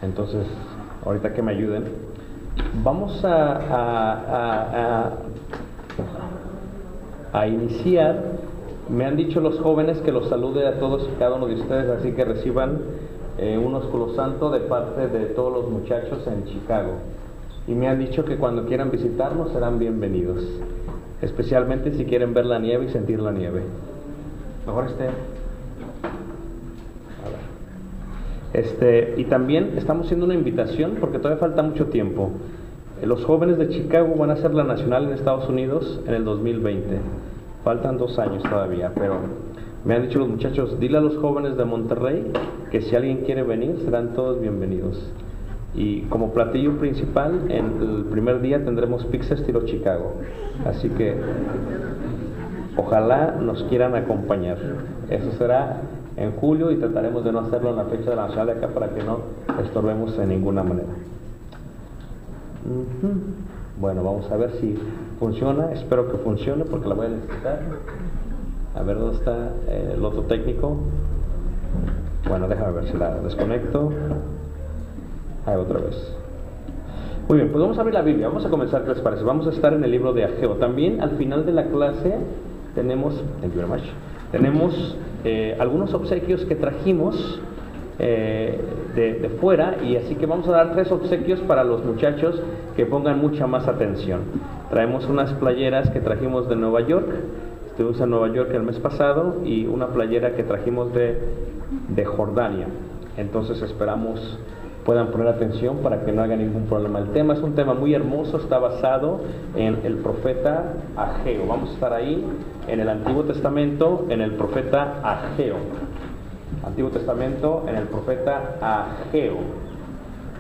Entonces, ahorita que me ayuden, vamos a iniciar. Me han dicho los jóvenes que los salude a todos y cada uno de ustedes, así que reciban un ósculo santo de parte de todos los muchachos en Chicago. Y me han dicho que cuando quieran visitarnos serán bienvenidos, especialmente si quieren ver la nieve y sentir la nieve. Mejor y también estamos haciendo una invitación porque todavía falta mucho tiempo. Los jóvenes de Chicago van a hacer la nacional en Estados Unidos en el 2020. Faltan 2 años todavía, pero me han dicho los muchachos, dile a los jóvenes de Monterrey que si alguien quiere venir, serán todos bienvenidos. Y como platillo principal, en el primer día tendremos pizza estilo Chicago. Así que ojalá nos quieran acompañar. Eso será en julio y trataremos de no hacerlo en la fecha de la nacional de acá para que no estorbemos de ninguna manera. Bueno, vamos a ver si funciona. Espero que funcione porque la voy a necesitar. A ver dónde está el otro técnico. Bueno, déjame ver si la desconecto. Ahí otra vez. Muy bien, pues vamos a abrir la Biblia. Vamos a comenzar, ¿qué les parece? Vamos a estar en el libro de Ageo. También al final de la clase tenemos algunos obsequios que trajimos de fuera, y así que vamos a dar 3 obsequios para los muchachos que pongan mucha más atención. Traemos unas playeras que trajimos de Nueva York. Estuvimos en Nueva York el mes pasado, y una playera que trajimos de Jordania. Entonces esperamos puedan poner atención para que no haya ningún problema. El tema es un tema muy hermoso, está basado en el profeta Ageo. Vamos a estar ahí en el Antiguo Testamento, en el profeta Ageo. Antiguo Testamento, en el profeta Ageo.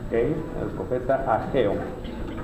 ¿Okay? El profeta Ageo.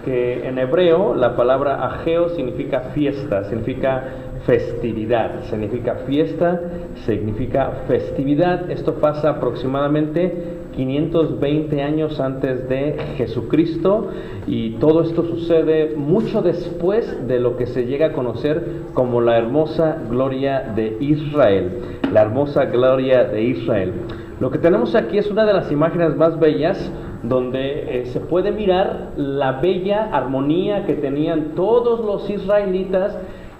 Que en hebreo la palabra Ageo significa fiesta, significa festividad, significa fiesta, significa festividad. Esto pasa aproximadamente 520 años antes de Jesucristo, y todo esto sucede mucho después de lo que se llega a conocer como la hermosa gloria de Israel. La hermosa gloria de Israel. Lo que tenemos aquí es una de las imágenes más bellas, donde se puede mirar la bella armonía que tenían todos los israelitas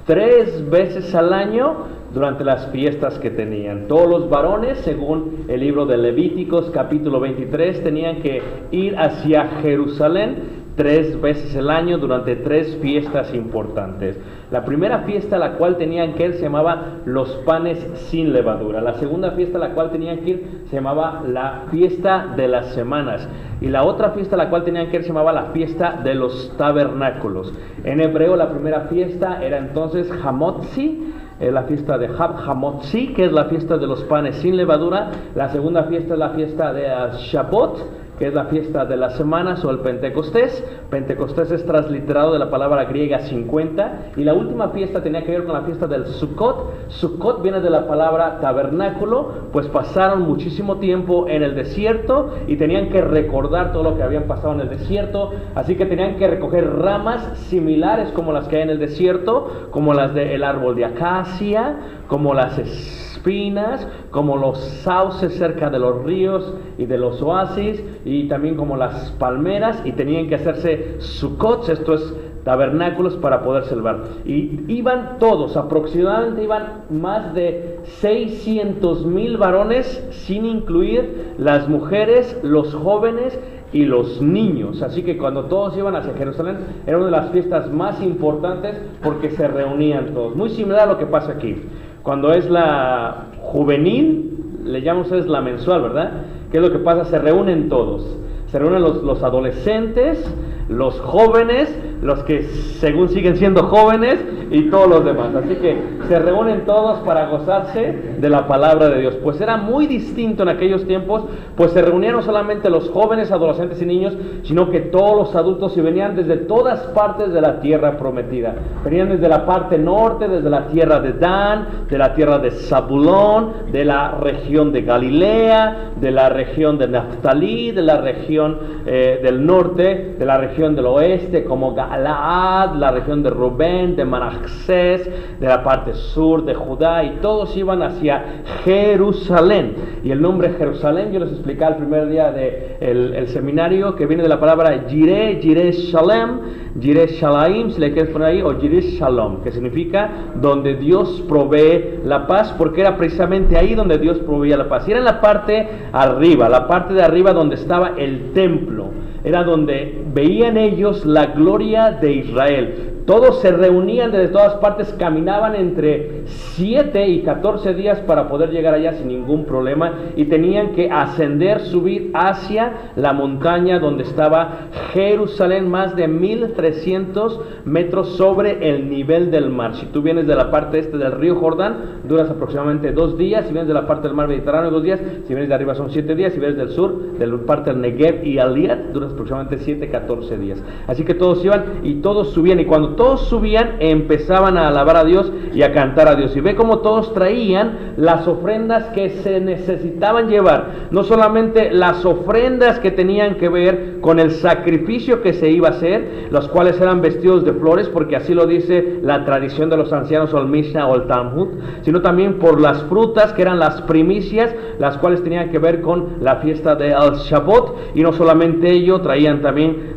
3 veces al año durante las fiestas que tenían. Todos los varones, según el libro de Levíticos capítulo 23, tenían que ir hacia Jerusalén 3 veces al año durante 3 fiestas importantes. La primera fiesta a la cual tenían que ir se llamaba los panes sin levadura. La segunda fiesta a la cual tenían que ir se llamaba la fiesta de las semanas. Y la otra fiesta a la cual tenían que ir se llamaba la fiesta de los tabernáculos. En hebreo la primera fiesta era entonces Hamotzi, la fiesta de Hamotzi, que es la fiesta de los panes sin levadura. La segunda fiesta es la fiesta de Shabbot, que es la fiesta de las semanas, o el Pentecostés. Pentecostés es transliterado de la palabra griega 50. Y la última fiesta tenía que ver con la fiesta del Sukkot. Sukkot viene de la palabra tabernáculo, pues pasaron muchísimo tiempo en el desierto y tenían que recordar todo lo que habían pasado en el desierto. Así que tenían que recoger ramas similares como las que hay en el desierto, como las del árbol de acacia, como las espinas, como los sauces cerca de los ríos y de los oasis, y también como las palmeras, y tenían que hacerse sucots, esto es tabernáculos, para poder celebrar. Y iban todos, aproximadamente iban más de 600,000 varones, sin incluir las mujeres, los jóvenes y los niños. Así que cuando todos iban hacia Jerusalén, era una de las fiestas más importantes porque se reunían todos. Muy similar a lo que pasa aquí. Cuando es la juvenil, le llaman ustedes la mensual, ¿verdad? ¿Qué es lo que pasa? Se reúnen todos. Se reúnen los adolescentes, los jóvenes, los que según siguen siendo jóvenes, y todos los demás. Así que se reúnen todos para gozarse de la palabra de Dios. Pues era muy distinto en aquellos tiempos, pues se reunían no solamente los jóvenes, adolescentes y niños, sino que todos los adultos, y venían desde todas partes de la tierra prometida. Venían desde la parte norte, desde la tierra de Dan, de la tierra de Zabulón, de la región de Galilea, de la región de Naftalí, de la región del norte, de la región región del oeste, como Galaad, la región de Rubén, de Manasés, de la parte sur de Judá, y todos iban hacia Jerusalén. Y el nombre Jerusalén, yo les explicaba el primer día del seminario, que viene de la palabra Jireh, Jireh Shalem, Jireh Shalaim, si le quieres poner ahí, o Jireh Shalom, que significa donde Dios provee la paz, porque era precisamente ahí donde Dios proveía la paz. Y era en la parte arriba, la parte de arriba donde estaba el templo, era donde veían ellos la gloria de Israel. Todos se reunían desde todas partes, caminaban entre 7 y 14 días para poder llegar allá sin ningún problema, y tenían que ascender, subir hacia la montaña donde estaba Jerusalén, más de 1300 metros sobre el nivel del mar. Si tú vienes de la parte este del río Jordán, duras aproximadamente 2 días. Si vienes de la parte del mar Mediterráneo, 2 días. Si vienes de arriba son 7 días. Si vienes del sur, de la parte del Negev y Aliat, duras aproximadamente 7, 14 días. Así que todos iban y todos subían, y cuando todos subían empezaban a alabar a Dios y a cantar a Dios. Y ve cómo todos traían las ofrendas que se necesitaban llevar, no solamente las ofrendas que tenían que ver con el sacrificio que se iba a hacer, los cuales eran vestidos de flores, porque así lo dice la tradición de los ancianos, o el Mishnah o el Talmud, sino también por las frutas que eran las primicias, las cuales tenían que ver con la fiesta de Al Shabbot. Y no solamente ello, traían también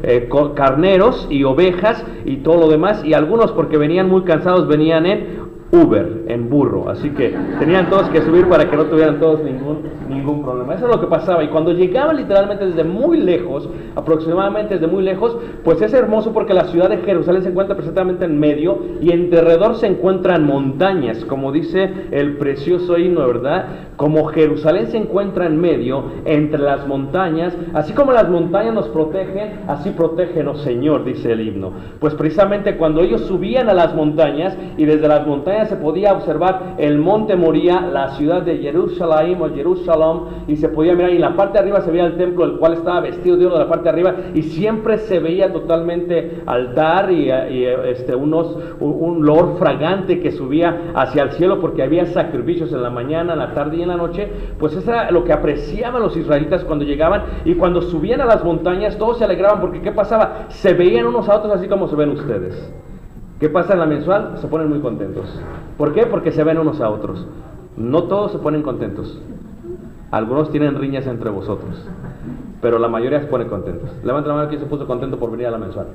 carneros y ovejas y todo lo demás, y algunos, porque venían muy cansados, venían en Uber, en burro, así que tenían todos que subir para que no tuvieran todos ningún problema. Eso es lo que pasaba. Y cuando llegaban literalmente desde muy lejos, aproximadamente desde muy lejos, pues es hermoso, porque la ciudad de Jerusalén se encuentra precisamente en medio, y alrededor se encuentran montañas, como dice el precioso himno, ¿verdad? Como Jerusalén se encuentra en medio, entre las montañas, así como las montañas nos protegen, así protégenos, Señor, dice el himno. Pues precisamente cuando ellos subían a las montañas, y desde las montañas se podía observar el monte Moría, la ciudad de Jerusalén o Jerusalén, y se podía mirar, y en la parte de arriba se veía el templo, el cual estaba vestido de oro de la parte de arriba, y siempre se veía totalmente altar y un olor fragante que subía hacia el cielo, porque había sacrificios en la mañana, en la tarde y en la noche. Pues eso era lo que apreciaban los israelitas cuando llegaban, y cuando subían a las montañas todos se alegraban, porque ¿qué pasaba? Se veían unos a otros así como se ven ustedes. ¿Qué pasa en la mensual? Se ponen muy contentos. ¿Por qué? Porque se ven unos a otros. No todos se ponen contentos. Algunos tienen riñas entre vosotros, pero la mayoría se pone contentos. Levanta la mano quien se puso contento por venir a la mensual.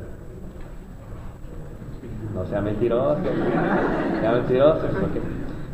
No sea mentiroso. Sea mentiroso. Okay.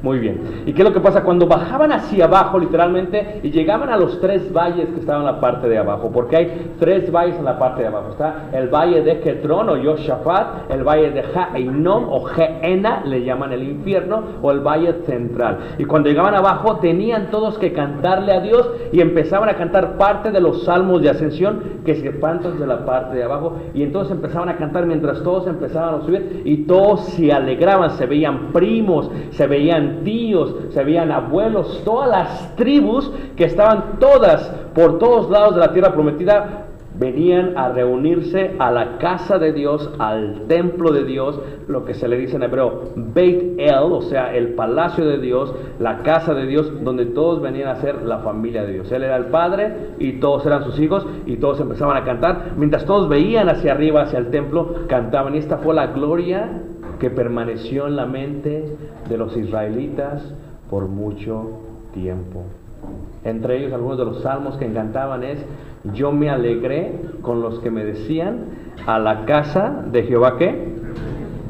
Muy bien. ¿Y qué es lo que pasa? Cuando bajaban hacia abajo, literalmente, y llegaban a los 3 valles que estaban en la parte de abajo, porque hay 3 valles en la parte de abajo. Está el valle de Ketrón o Yoshafat, el valle de Jainom o Geena, le llaman el infierno, o el valle central. Y cuando llegaban abajo, tenían todos que cantarle a Dios, y empezaban a cantar parte de los salmos de ascensión que se espantan de la parte de abajo, y entonces empezaban a cantar mientras todos empezaban a subir, y todos se alegraban. Se veían primos, se veían tíos, se veían abuelos, todas las tribus que estaban todas por todos lados de la tierra prometida, venían a reunirse a la casa de Dios, al templo de Dios, lo que se le dice en hebreo Beit El, o sea, el palacio de Dios, la casa de Dios, donde todos venían a ser la familia de Dios. Él era el padre y todos eran sus hijos, y todos empezaban a cantar. Mientras todos veían hacia arriba, hacia el templo, cantaban. Y esta fue la gloria que permaneció en la mente de los israelitas por mucho tiempo. Entre ellos, algunos de los salmos que cantaban es: yo me alegré con los que me decían, a la casa de Jehová, ¿qué?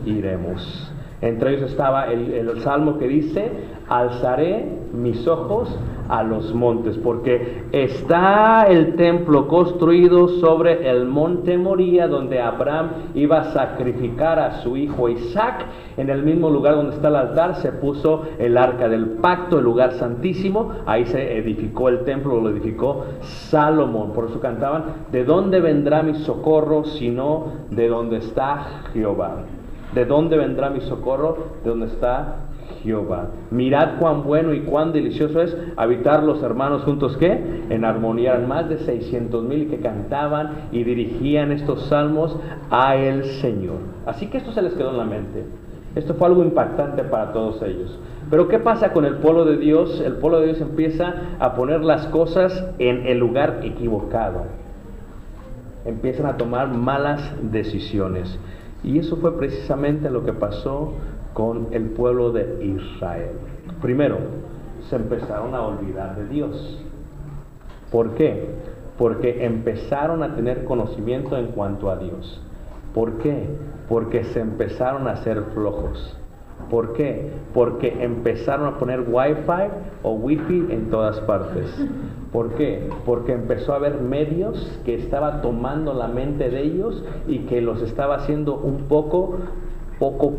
Iremos. Entre ellos estaba el salmo que dice: alzaré mis ojos a los montes, porque está el templo construido sobre el monte Moría, donde Abraham iba a sacrificar a su hijo Isaac. En el mismo lugar donde está el altar se puso el arca del pacto, el lugar santísimo. Ahí se edificó el templo, lo edificó Salomón. Por eso cantaban: ¿de dónde vendrá mi socorro sino de donde está Jehová? ¿De dónde vendrá mi socorro? De donde está Jehová. Mirad cuán bueno y cuán delicioso es habitar los hermanos juntos, ¿qué? En armonía. Eran más de 600,000 que cantaban y dirigían estos salmos a el Señor. Así que esto se les quedó en la mente. Esto fue algo impactante para todos ellos. Pero ¿qué pasa con el pueblo de Dios? El pueblo de Dios empieza a poner las cosas en el lugar equivocado. empiezan a tomar malas decisiones. Y eso fue precisamente lo que pasó con el pueblo de Israel. Primero, se empezaron a olvidar de Dios. ¿Por qué? Porque empezaron a tener conocimiento en cuanto a Dios. ¿Por qué? Porque se empezaron a hacer flojos. ¿Por qué? Porque empezaron a poner Wi-Fi o Wi-Fi en todas partes. ¿Por qué? Porque empezó a haber medios que estaba tomando la mente de ellos y que los estaba haciendo un poco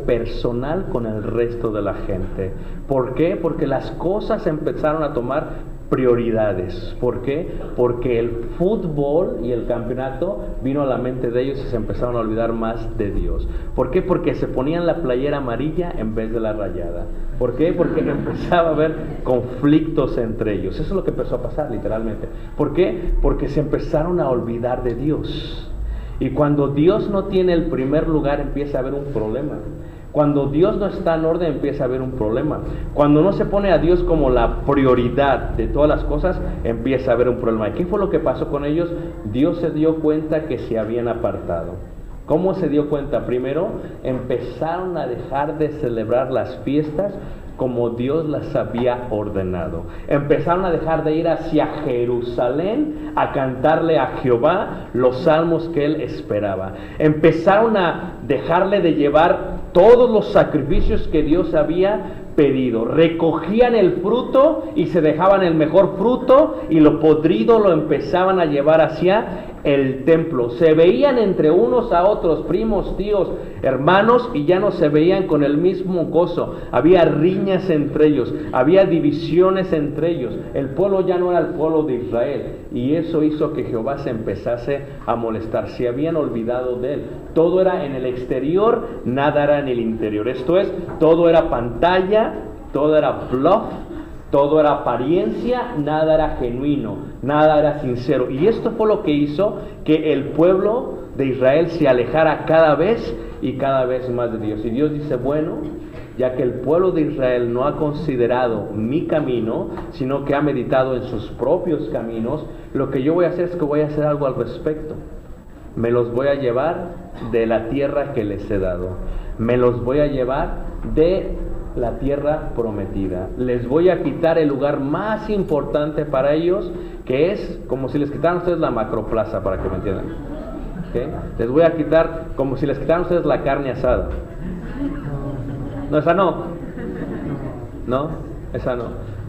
personal con el resto de la gente. ¿Por qué? Porque las cosas empezaron a tomar prioridades. ¿Por qué? Porque el fútbol y el campeonato vino a la mente de ellos y se empezaron a olvidar más de Dios. ¿Por qué? Porque se ponían la playera amarilla en vez de la rayada. ¿Por qué? Porque empezaba a haber conflictos entre ellos. Eso es lo que empezó a pasar literalmente. ¿Por qué? Porque se empezaron a olvidar de Dios. Y cuando Dios no tiene el primer lugar, empieza a haber un problema. Cuando Dios no está en orden, empieza a haber un problema. Cuando no se pone a Dios como la prioridad de todas las cosas, empieza a haber un problema. ¿Y qué fue lo que pasó con ellos? Dios se dio cuenta que se habían apartado. ¿Cómo se dio cuenta? Primero, empezaron a dejar de celebrar las fiestas como Dios las había ordenado. Empezaron a dejar de ir hacia Jerusalén a cantarle a Jehová los salmos que él esperaba. Empezaron a dejarle de llevar todos los sacrificios que Dios había pedido. Recogían el fruto y se dejaban el mejor fruto, y lo podrido lo empezaban a llevar hacia el templo. Se veían entre unos a otros, primos, tíos, hermanos, y ya no se veían con el mismo gozo. Había riñas entre ellos, había divisiones entre ellos. El pueblo ya no era el pueblo de Israel, y eso hizo que Jehová se empezase a molestar. Se habían olvidado de él. Todo era en el exterior, nada era en el interior. Esto es, todo era pantalla, todo era bluff, todo era apariencia, nada era genuino, nada era sincero. Y esto fue lo que hizo que el pueblo de Israel se alejara cada vez y cada vez más de Dios. Y Dios dice, bueno, ya que el pueblo de Israel no ha considerado mi camino, sino que ha meditado en sus propios caminos, lo que yo voy a hacer es que voy a hacer algo al respecto. Me los voy a llevar de la tierra que les he dado. Me los voy a llevar de la tierra prometida. Les voy a quitar el lugar más importante para ellos, que es como si les quitaran ustedes la macroplaza, para que me entiendan. ¿Okay? Les voy a quitar como si les quitaran ustedes la carne asada. No, esa no. No, esa no.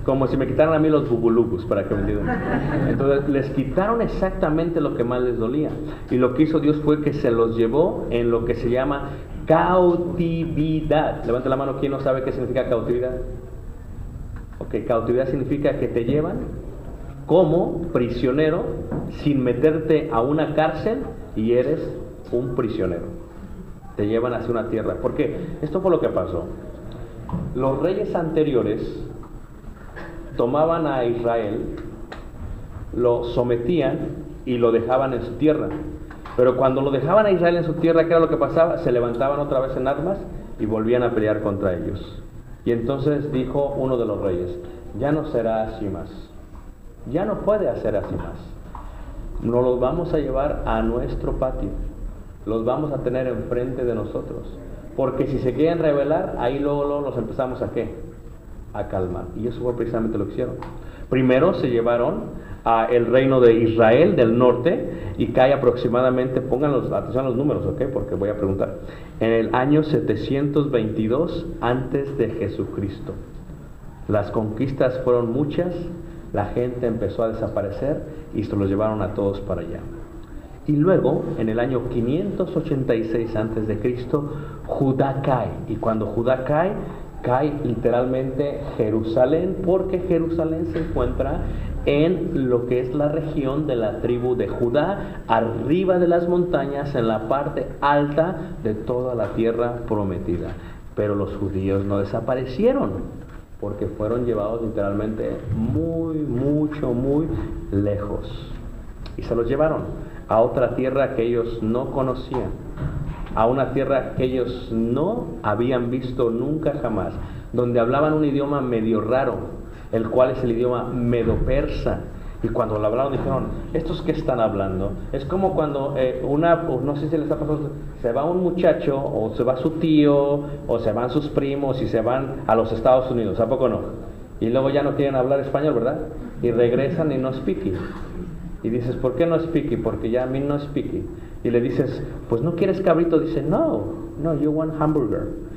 Como si me quitaran a mí los bubulucus, para que me entiendan. Entonces les quitaron exactamente lo que más les dolía. Y lo que hizo Dios fue que se los llevó en lo que se llama cautividad. Levante la mano, ¿quién no sabe qué significa cautividad? Ok, cautividad significa que te llevan como prisionero sin meterte a una cárcel y eres un prisionero. Te llevan hacia una tierra. Porque esto fue lo que pasó. Los reyes anteriores tomaban a Israel, lo sometían y lo dejaban en su tierra. Pero cuando lo dejaban a Israel en su tierra, ¿qué era lo que pasaba? Se levantaban otra vez en armas y volvían a pelear contra ellos. Y entonces dijo uno de los reyes, ya no será así más. Ya no puede hacer así más. Nos los vamos a llevar a nuestro patio. Los vamos a tener enfrente de nosotros. Porque si se quieren rebelar, ahí luego los empezamos a ¿qué? A calmar. Y eso fue precisamente lo que hicieron. Primero se llevaron a el reino de Israel del norte, y cae aproximadamente, pongan atención a los números, ¿ok? Porque voy a preguntar, en el año 722 antes de Jesucristo. Las conquistas fueron muchas, la gente empezó a desaparecer y se los llevaron a todos para allá. Y luego, en el año 586 antes de Cristo, Judá cae. Y cuando Judá cae literalmente Jerusalén, porque Jerusalén se encuentra en lo que es la región de la tribu de Judá, arriba de las montañas, en la parte alta de toda la tierra prometida. Pero los judíos no desaparecieron, porque fueron llevados literalmente muy lejos. Y se los llevaron a otra tierra que ellos no conocían, a una tierra que ellos no habían visto nunca jamás, donde hablaban un idioma medio raro, el cual es el idioma medo-persa. Y cuando lo hablaron dijeron, ¿estos qué están hablando? Es como cuando no sé si les ha pasado, se va un muchacho, o se va su tío, o se van sus primos y se van a los Estados Unidos, ¿a poco no? Y luego ya no quieren hablar español, ¿verdad? Y regresan y no speaky. Y dices, ¿por qué no speaky? Porque ya a mí no speaky. Y le dices, pues ¿no quieres cabrito? Dice, no, you want hamburger.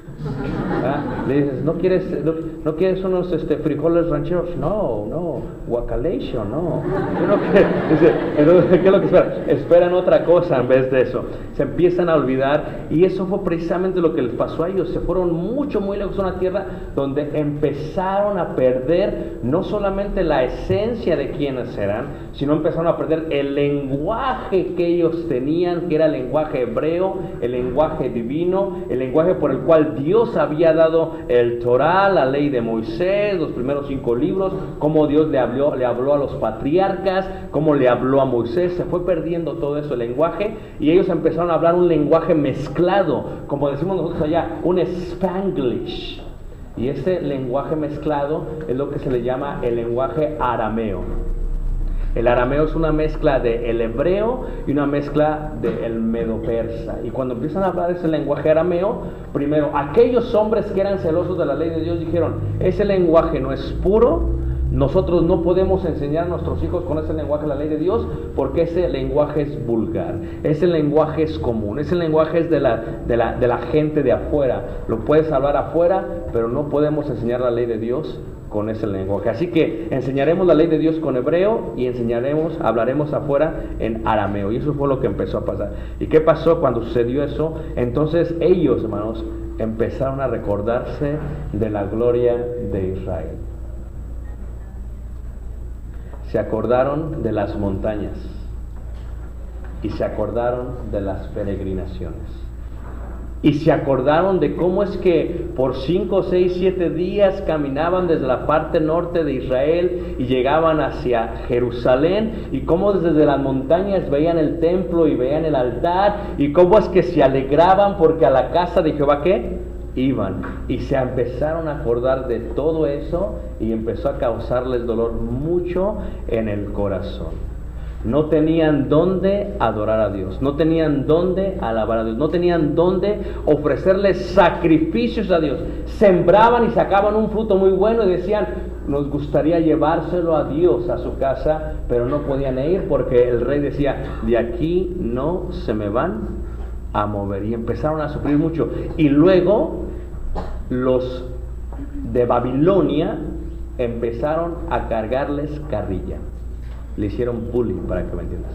¿Ah? Le dices, ¿no quieres unos frijoles rancheros? No, guacalation, no. Dice, entonces, ¿qué es lo que esperan? Esperan otra cosa en vez de eso. Se empiezan a olvidar, y eso fue precisamente lo que les pasó a ellos. Se fueron muy lejos a una tierra donde empezaron a perder no solamente la esencia de quienes eran, sino empezaron a perder el lenguaje que ellos tenían, que era el lenguaje hebreo, el lenguaje divino, el lenguaje por el cual Dios había dado el Torah, la ley de Moisés, los primeros 5 libros, cómo Dios le habló a los patriarcas, cómo le habló a Moisés. Se fue perdiendo todo eso, el lenguaje, y ellos empezaron a hablar un lenguaje mezclado, como decimos nosotros allá, un Spanglish. Y ese lenguaje mezclado es lo que se le llama el lenguaje arameo. El arameo es una mezcla del hebreo y una mezcla del medo-persa. Y cuando empiezan a hablar ese lenguaje arameo, primero, aquellos hombres que eran celosos de la ley de Dios dijeron, ese lenguaje no es puro, nosotros no podemos enseñar a nuestros hijos con ese lenguaje la ley de Dios, porque ese lenguaje es vulgar, ese lenguaje es común, ese lenguaje es de la gente de afuera. Lo puedes hablar afuera, pero no podemos enseñar la ley de Dios con ese lenguaje. Así que enseñaremos la ley de Dios con hebreo y hablaremos afuera en arameo. Y eso fue lo que empezó a pasar. ¿Y qué pasó cuando sucedió eso? Entonces ellos, hermanos, empezaron a recordarse de la gloria de Israel. Se acordaron de las montañas y se acordaron de las peregrinaciones. Y se acordaron de cómo es que por 5, 6, 7 días caminaban desde la parte norte de Israel y llegaban hacia Jerusalén, y cómo desde las montañas veían el templo y veían el altar, y cómo es que se alegraban porque a la casa de Jehová, ¿qué? Iban. Y se empezaron a acordar de todo eso, y empezó a causarles dolor mucho en el corazón. No tenían dónde adorar a Dios, no tenían dónde alabar a Dios, no tenían dónde ofrecerles sacrificios a Dios. Sembraban y sacaban un fruto muy bueno y decían, nos gustaría llevárselo a Dios a su casa, pero no podían ir porque el rey decía, de aquí no se me van a mover. Y empezaron a sufrir mucho. Y luego los de Babilonia empezaron a cargarles carrilla. Le hicieron bullying, para que me entiendas,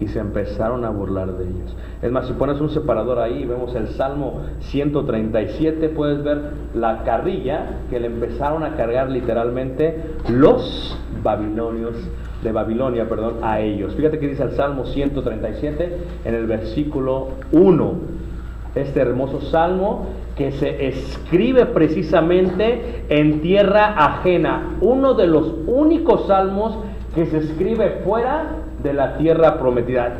y se empezaron a burlar de ellos. Es más, si pones un separador ahí, vemos el Salmo 137, puedes ver la carrilla que le empezaron a cargar literalmente los babilonios de Babilonia, a ellos. Fíjate que dice el Salmo 137 en el versículo 1, este hermoso salmo que se escribe precisamente en tierra ajena, uno de los únicos salmos que se escribe fuera de la tierra prometida.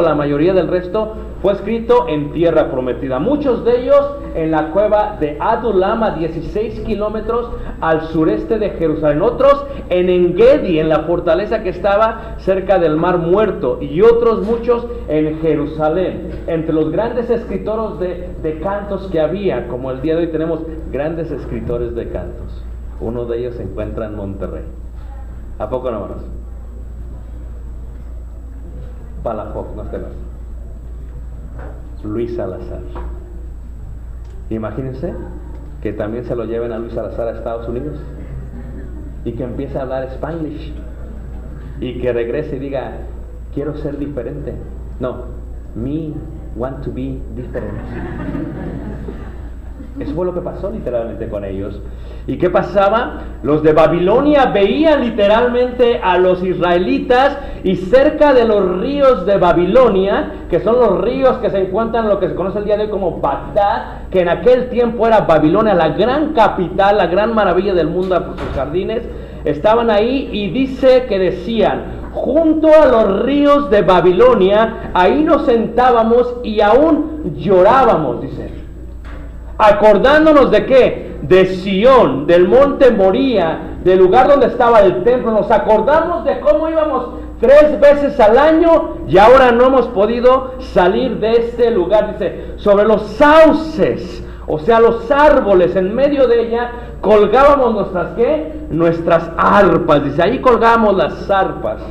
La mayoría del resto fue escrito en tierra prometida. Muchos de ellos en la cueva de Adulam, a 16 kilómetros al sureste de Jerusalén. Otros en Engedi, en la fortaleza que estaba cerca del Mar Muerto. Y otros muchos en Jerusalén. Entre los grandes escritores de cantos que había, como el día de hoy tenemos grandes escritores de cantos, uno de ellos se encuentra en Monterrey. ¿A poco no, hermanos? Palafox, no temas. Luis Salazar. Imagínense que también se lo lleven a Luis Salazar a Estados Unidos y que empiece a hablar Spanglish y que regrese y diga, quiero ser diferente. No, me want to be different. Eso fue lo que pasó literalmente con ellos. ¿Y qué pasaba? Los de Babilonia veían literalmente a los israelitas, y cerca de los ríos de Babilonia, que son los ríos que se encuentran en lo que se conoce el día de hoy como Bagdad, que en aquel tiempo era Babilonia, la gran capital, la gran maravilla del mundo por sus jardines, estaban ahí, y dice que decían, junto a los ríos de Babilonia, ahí nos sentábamos y aún llorábamos, dice, acordándonos de qué, de Sión, del monte Moría, del lugar donde estaba el templo. Nos acordamos de cómo íbamos 3 veces al año y ahora no hemos podido salir de este lugar. Dice, sobre los sauces, o sea, los árboles, en medio de ella colgábamos nuestras, ¿qué? Nuestras arpas. Dice, ahí colgábamos las arpas.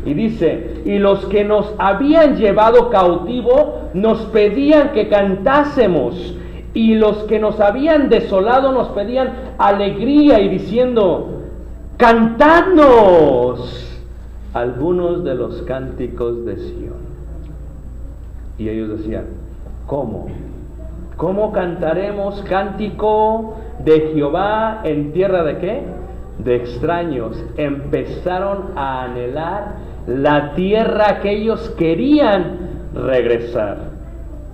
Y dice, y los que nos habían llevado cautivo nos pedían que cantásemos, y los que nos habían desolado nos pedían alegría, y diciendo, cantadnos algunos de los cánticos de Sión. Y ellos decían, ¿cómo? ¿Cómo cantaremos cántico de Jehová en tierra de qué? De extraños. Empezaron a anhelar la tierra que ellos querían regresar.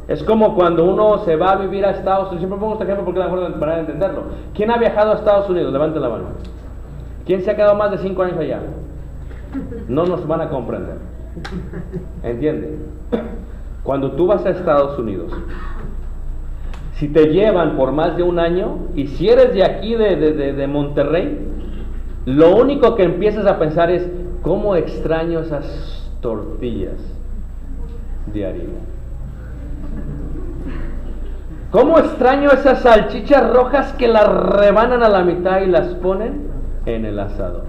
Es como cuando uno se va a vivir a Estados Unidos. Siempre pongo este ejemplo porque es la mejor manera de entenderlo. ¿Quién ha viajado a Estados Unidos? Levanten la mano. ¿Quién se ha quedado más de 5 años allá? No nos van a comprender. ¿Entiende? Cuando tú vas a Estados Unidos, si te llevan por más de 1 año, y si eres de aquí, de Monterrey, lo único que empiezas a pensar es, ¿cómo extraño esas tortillas de harina? ¿Cómo extraño esas salchichas rojas que las rebanan a la mitad y las ponen en el asador?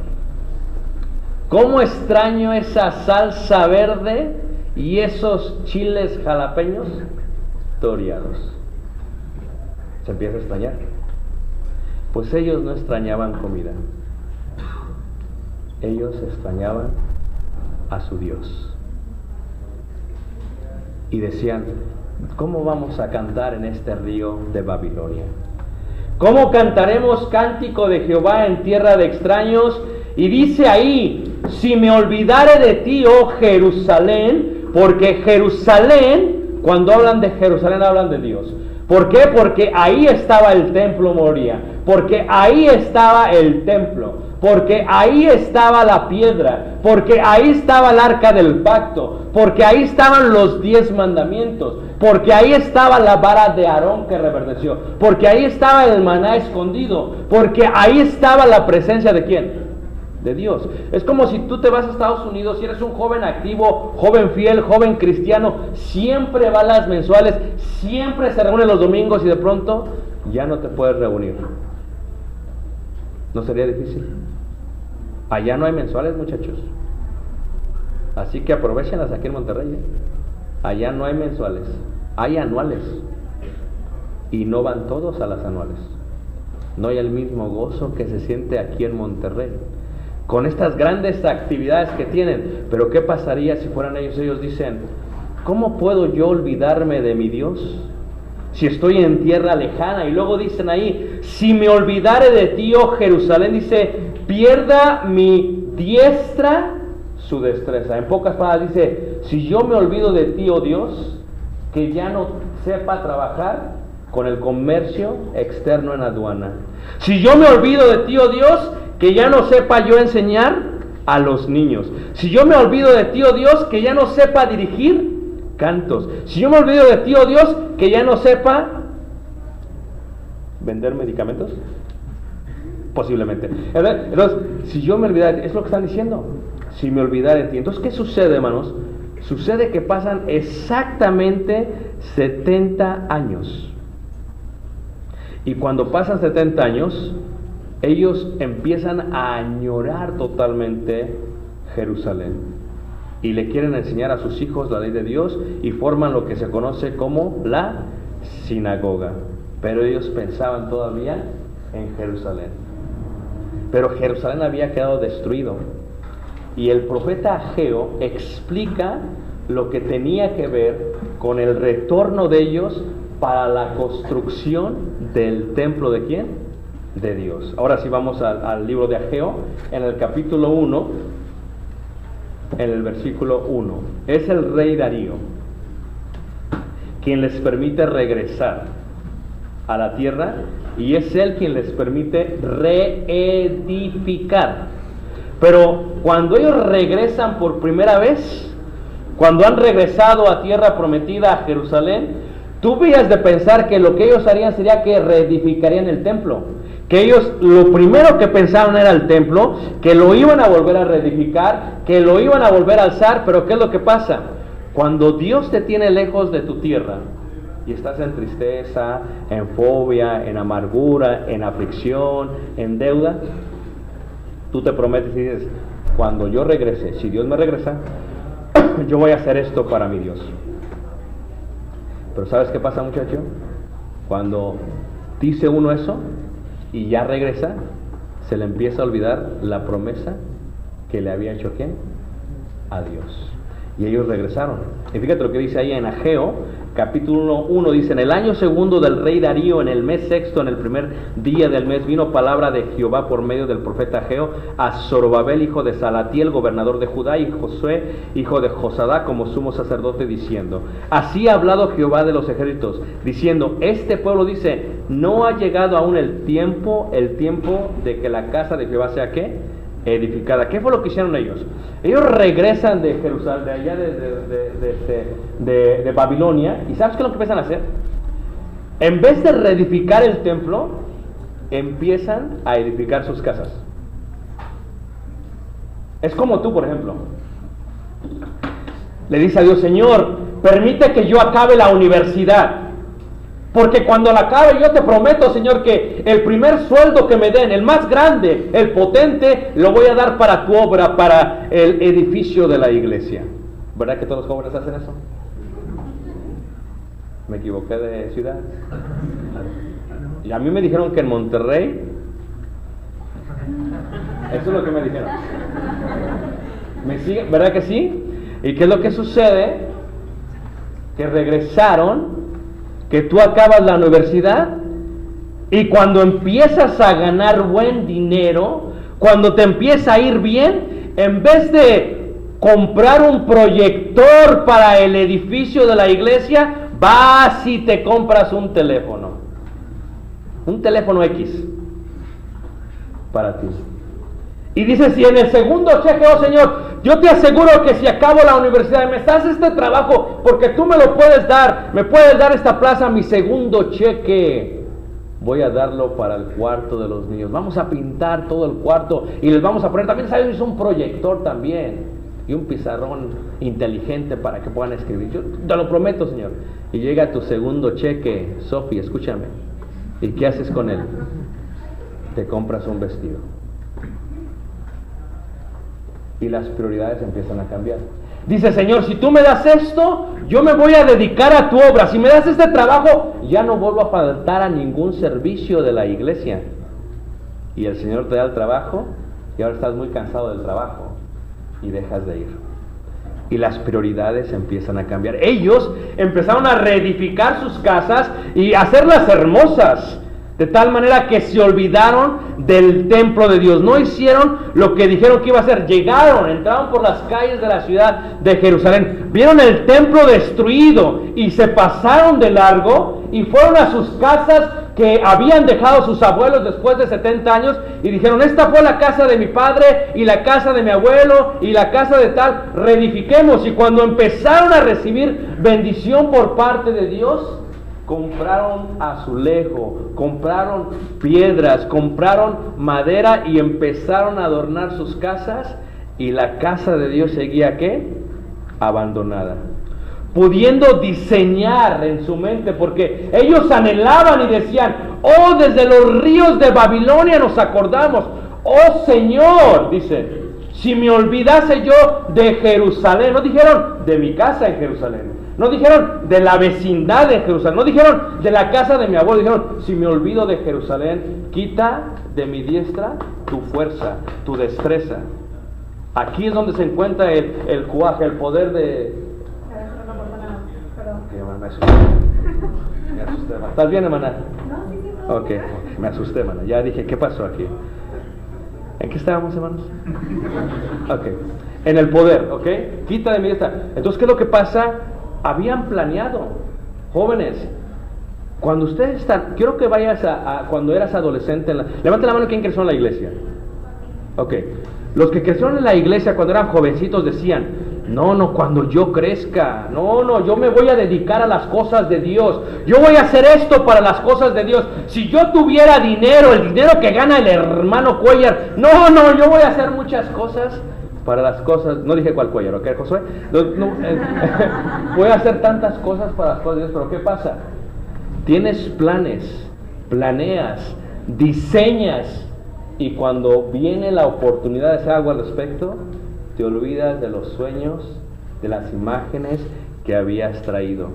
¿Cómo extraño esa salsa verde y esos chiles jalapeños toreados? Se empieza a extrañar. Pues ellos no extrañaban comida. Ellos extrañaban a su Dios. Y decían, ¿cómo vamos a cantar en este río de Babilonia? ¿Cómo cantaremos cántico de Jehová en tierra de extraños? Y dice ahí, si me olvidare de ti, oh Jerusalén, porque Jerusalén, cuando hablan de Jerusalén hablan de Dios. ¿Por qué? Porque ahí estaba el templo Moría, porque ahí estaba el templo, porque ahí estaba la piedra, porque ahí estaba el arca del pacto, porque ahí estaban los 10 mandamientos, porque ahí estaba la vara de Aarón que reverdeció, porque ahí estaba el maná escondido, porque ahí estaba la presencia de ¿quién? De Dios. Es como si tú te vas a Estados Unidos y eres un joven activo, joven fiel, joven cristiano, siempre va a las mensuales, siempre se reúne los domingos y de pronto ya no te puedes reunir. ¿No sería difícil? Allá no hay mensuales, muchachos. Así que aprovechenlas aquí en Monterrey. Allá no hay mensuales, hay anuales. Y no van todos a las anuales. No hay el mismo gozo que se siente aquí en Monterrey, con estas grandes actividades que tienen. Pero ¿qué pasaría si fueran ellos? Ellos dicen, ¿cómo puedo yo olvidarme de mi Dios si estoy en tierra lejana? Y luego dicen ahí, si me olvidare de ti, oh Jerusalén, dice, pierda mi diestra su destreza. En pocas palabras dice, si yo me olvido de ti, oh Dios, que ya no sepa trabajar con el comercio externo en aduana. Si yo me olvido de ti, oh Dios, que ya no sepa yo enseñar a los niños. Si yo me olvido de ti, oh Dios, que ya no sepa dirigir cantos. Si yo me olvido de ti, oh Dios, que ya no sepa vender medicamentos. Posiblemente. Entonces, si yo me olvidara de ti, es lo que están diciendo. Si me olvidara de ti. Entonces, ¿qué sucede, hermanos? Sucede que pasan exactamente 70 años. Y cuando pasan 70 años, ellos empiezan a añorar totalmente Jerusalén. Y le quieren enseñar a sus hijos la ley de Dios y forman lo que se conoce como la sinagoga. Pero ellos pensaban todavía en Jerusalén. Pero Jerusalén había quedado destruido. Y el profeta Ageo explica lo que tenía que ver con el retorno de ellos para la construcción del templo ¿de quién? De Dios. Ahora sí vamos al libro de Ageo, en el capítulo 1, en el versículo 1. Es el rey Darío quien les permite regresar a la tierra y es él quien les permite reedificar. Pero cuando ellos regresan por primera vez, cuando han regresado a tierra prometida, a Jerusalén, Tú debías de pensar que lo que ellos harían sería que reedificarían el templo. Que ellos lo primero que pensaban era el templo, que lo iban a volver a reedificar, que lo iban a volver a alzar, pero ¿qué es lo que pasa? Cuando Dios te tiene lejos de tu tierra y estás en tristeza, en fobia, en amargura, en aflicción, en deuda, tú te prometes y dices, cuando yo regrese, si Dios me regresa, yo voy a hacer esto para mi Dios. Pero ¿sabes qué pasa, muchacho? Cuando dice uno eso y ya regresa, se le empieza a olvidar la promesa que le había hecho ¿quién? A Dios. Y ellos regresaron. Y fíjate lo que dice ahí en Ageo, capítulo 1, dice: en el año segundo del rey Darío, en el mes sexto, en el primer día del mes, vino palabra de Jehová por medio del profeta Ageo a Zorobabel, hijo de Salatiel, gobernador de Judá, y Josué, hijo de Josadá, como sumo sacerdote, diciendo: así ha hablado Jehová de los ejércitos, diciendo, este pueblo dice, no ha llegado aún el tiempo de que la casa de Jehová sea ¿qué? Edificada. ¿Qué fue lo que hicieron ellos? Ellos regresan de Jerusalén, de allá de Babilonia, y ¿sabes qué es lo que empiezan a hacer? En vez de reedificar el templo, empiezan a edificar sus casas. Es como tú, por ejemplo, le dice a Dios: Señor, permite que yo acabe la universidad, porque cuando la acabe yo te prometo, Señor, que el primer sueldo que me den, el más grande, el potente, lo voy a dar para tu obra, para el edificio de la iglesia. ¿Verdad que todos los jóvenes hacen eso? Me equivoqué de ciudad. Y a mí me dijeron que en Monterrey, eso es lo que me dijeron. ¿Me siguen? ¿Verdad que sí? ¿Y qué es lo que sucede? Que regresaron, que tú acabas la universidad y cuando empiezas a ganar buen dinero, cuando te empieza a ir bien, en vez de comprar un proyector para el edificio de la iglesia, vas y te compras un teléfono X para ti. Y dice: si en el segundo cheque, oh Señor, yo te aseguro que si acabo la universidad, me das este trabajo, porque tú me lo puedes dar, me puedes dar esta plaza, mi segundo cheque, voy a darlo para el cuarto de los niños. Vamos a pintar todo el cuarto y les vamos a poner, también sabes, un proyector también y un pizarrón inteligente para que puedan escribir. Yo te lo prometo, Señor. Y llega tu segundo cheque, Sofi, escúchame. ¿Y qué haces con él? Te compras un vestido. Y las prioridades empiezan a cambiar. Dice: Señor, si tú me das esto, yo me voy a dedicar a tu obra. Si me das este trabajo, ya no vuelvo a faltar a ningún servicio de la iglesia. Y el Señor te da el trabajo y ahora estás muy cansado del trabajo y dejas de ir. Y las prioridades empiezan a cambiar. Ellos empezaron a reedificar sus casas y hacerlas hermosas, de tal manera que se olvidaron del templo de Dios. No hicieron lo que dijeron que iba a hacer. Llegaron, entraron por las calles de la ciudad de Jerusalén, vieron el templo destruido y se pasaron de largo y fueron a sus casas que habían dejado sus abuelos después de 70 años y dijeron: esta fue la casa de mi padre y la casa de mi abuelo y la casa de tal, reedifiquemos. Y cuando empezaron a recibir bendición por parte de Dios, compraron azulejo, compraron piedras, compraron madera y empezaron a adornar sus casas, y la casa de Dios seguía ¿qué? Abandonada. Pudiendo diseñar en su mente, porque ellos anhelaban y decían: oh, desde los ríos de Babilonia nos acordamos. Oh Señor, dice, si me olvidase yo de Jerusalén. No dijeron de mi casa en Jerusalén, no dijeron de la vecindad de Jerusalén, no dijeron de la casa de mi abuelo, dijeron: si me olvido de Jerusalén, quita de mi diestra tu fuerza, tu destreza. Aquí es donde se encuentra el cuaje, el poder de... Me asusté, hermana. ¿Estás bien, hermana? Ok, me asusté, hermana. Ya dije: ¿qué pasó aquí? ¿En qué estábamos, hermanos? Ok, en el poder, ok. Quita de mi diestra. Entonces, ¿qué es lo que pasa? Habían planeado, jóvenes, cuando ustedes están, quiero que vayas a cuando eras adolescente, levante la mano quien creció en la iglesia. Ok, los que crecieron en la iglesia cuando eran jovencitos decían: No, cuando yo crezca, yo me voy a dedicar a las cosas de Dios, yo voy a hacer esto para las cosas de Dios. Si yo tuviera dinero, el dinero que gana el hermano Cuellar, yo voy a hacer muchas cosas para las cosas, no dije cuál Cuellar, ¿ok, Josué? Voy a hacer tantas cosas para las cosas de Dios, pero ¿qué pasa? Tienes planes, planeas, diseñas, y cuando viene la oportunidad de hacer algo al respecto, te olvidas de los sueños, de las imágenes que habías traído.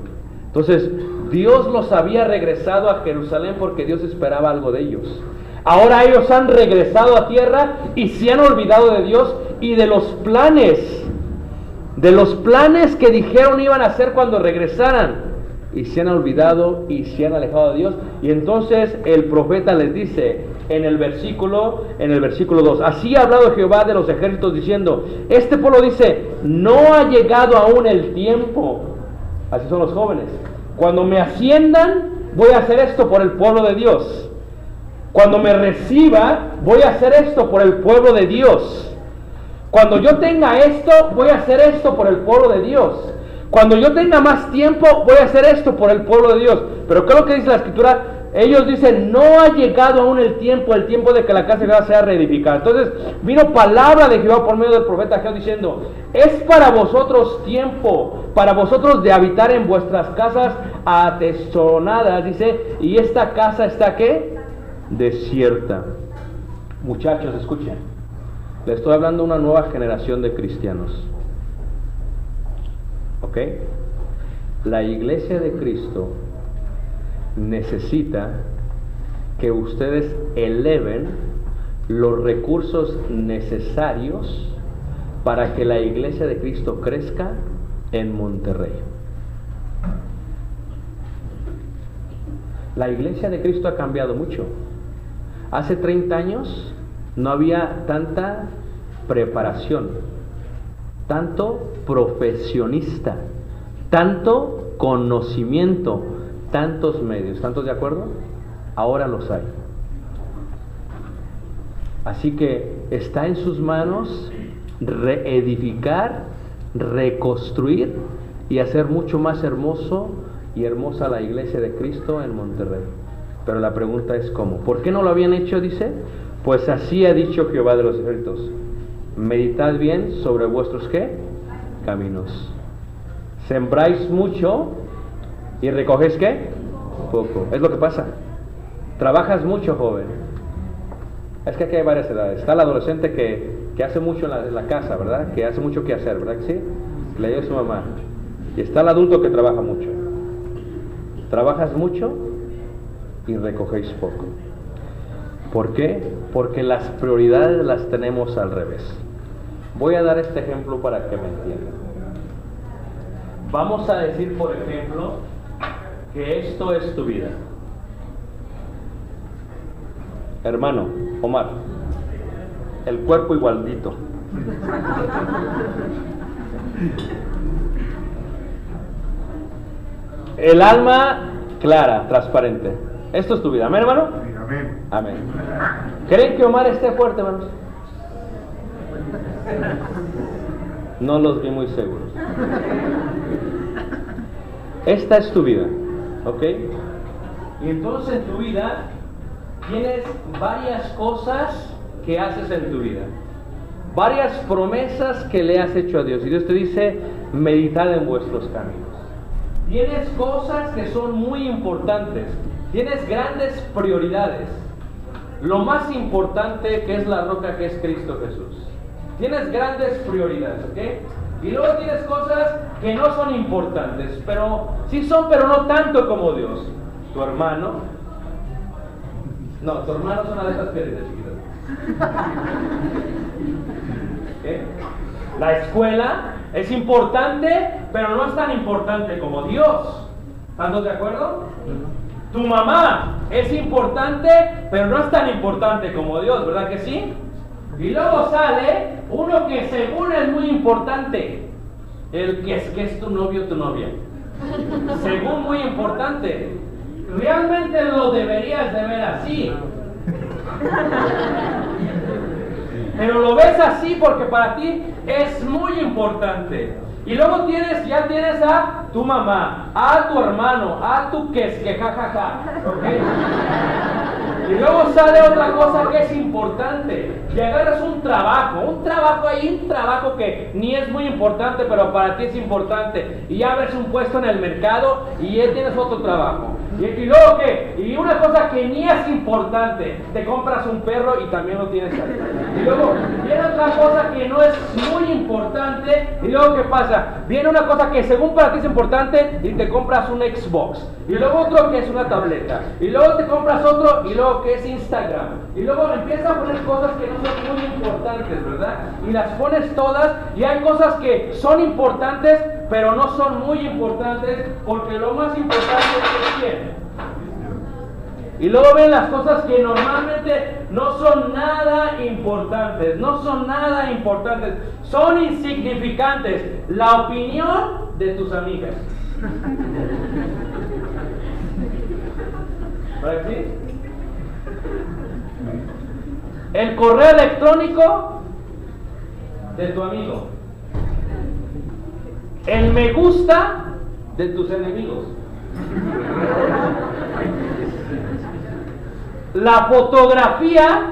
Entonces, Dios los había regresado a Jerusalén porque Dios esperaba algo de ellos. Ahora ellos han regresado a tierra y se han olvidado de Dios y de los planes que dijeron iban a hacer cuando regresaran. Y se han olvidado y se han alejado de Dios. Y entonces el profeta les dice en el versículo 2: así ha hablado Jehová de los ejércitos diciendo, este pueblo dice, no ha llegado aún el tiempo. Así son los jóvenes. Cuando me asciendan, voy a hacer esto por el pueblo de Dios. Cuando me reciba, voy a hacer esto por el pueblo de Dios. Cuando yo tenga esto, voy a hacer esto por el pueblo de Dios. Cuando yo tenga más tiempo, voy a hacer esto por el pueblo de Dios. Pero ¿qué es lo que dice la Escritura? Ellos dicen, no ha llegado aún el tiempo de que la casa de Jehová sea reedificada. Entonces vino palabra de Jehová por medio del profeta Ageo diciendo, es para vosotros tiempo, para vosotros de habitar en vuestras casas atesonadas, dice, y esta casa está, ¿qué? Desierta. Muchachos, escuchen, le estoy hablando a una nueva generación de cristianos. ¿Ok? La iglesia de Cristo necesita que ustedes eleven los recursos necesarios para que la iglesia de Cristo crezca en Monterrey. La iglesia de Cristo ha cambiado mucho. Hace 30 años no había tanta preparación, tanto profesionista, tanto conocimiento, tantos medios. ¿Tantos de acuerdo? Ahora los hay. Así que está en sus manos reedificar, reconstruir y hacer mucho más hermoso y hermosa la iglesia de Cristo en Monterrey. Pero la pregunta es ¿cómo? ¿Por qué no lo habían hecho? Dice, pues así ha dicho Jehová de los ejércitos, meditad bien sobre vuestros ¿qué? Caminos. Sembráis mucho y recogéis ¿qué? Poco. Es lo que pasa. Trabajas mucho, joven. Es que aquí hay varias edades. Está el adolescente que hace mucho en la casa, ¿verdad? Que hace mucho que hacer, ¿verdad que sí? Le ayuda a su mamá. Y está el adulto que trabaja mucho. Trabajas mucho y recogéis poco. ¿Por qué? Porque las prioridades las tenemos al revés. Voy a dar este ejemplo para que me entiendan. Vamos a decir, por ejemplo, que esto es tu vida. Hermano, Omar, el cuerpo igualito. El alma clara, transparente. Esto es tu vida. ¿Amén, hermano? Amén. Amén. ¿Creen que Omar esté fuerte, hermanos? No los vi muy seguros. Esta es tu vida, ¿ok? Y entonces en tu vida tienes varias cosas que haces en tu vida, varias promesas que le has hecho a Dios. Y Dios te dice, meditad en vuestros caminos. Tienes cosas que son muy importantes, tienes grandes prioridades. Lo más importante que es la roca, que es Cristo Jesús. Tienes grandes prioridades, ¿ok? Y luego tienes cosas que no son importantes, pero sí son, pero no tanto como Dios. Tu hermano. No, tu hermano es una de esas piedritas chiquitas. ¿Okay? La escuela es importante, pero no es tan importante como Dios. ¿Estamos de acuerdo? Tu mamá es importante, pero no es tan importante como Dios, ¿verdad que sí? Y luego sale uno que según es muy importante, el que es tu novio o tu novia. Según muy importante. Realmente lo deberías de ver así. pero lo ves así porque para ti es muy importante. Y luego ya tienes a tu mamá, a tu hermano, a tu que jajaja, ¿ok? Y luego sale otra cosa que es importante. Y agarras un trabajo que ni es muy importante, pero para ti es importante. Y abres un puesto en el mercado y ya tienes otro trabajo. ¿Y luego qué? Y una cosa que ni es importante, te compras un perro y también lo tienes ahí. Y luego viene otra cosa que no es muy importante, y luego ¿qué pasa? Viene una cosa que según para ti es importante y te compras un Xbox. Y luego otro que es una tableta. Y luego te compras otro y luego que es Instagram. Y luego empiezas a poner cosas que no son muy importantes, ¿verdad? Y las pones todas y hay cosas que son importantes, pero no son muy importantes porque lo más importante es quién. Y luego ven las cosas que normalmente no son nada importantes, son insignificantes. La opinión de tus amigas. ¿Para qué? El correo electrónico de tu amigo. El me gusta de tus enemigos. La fotografía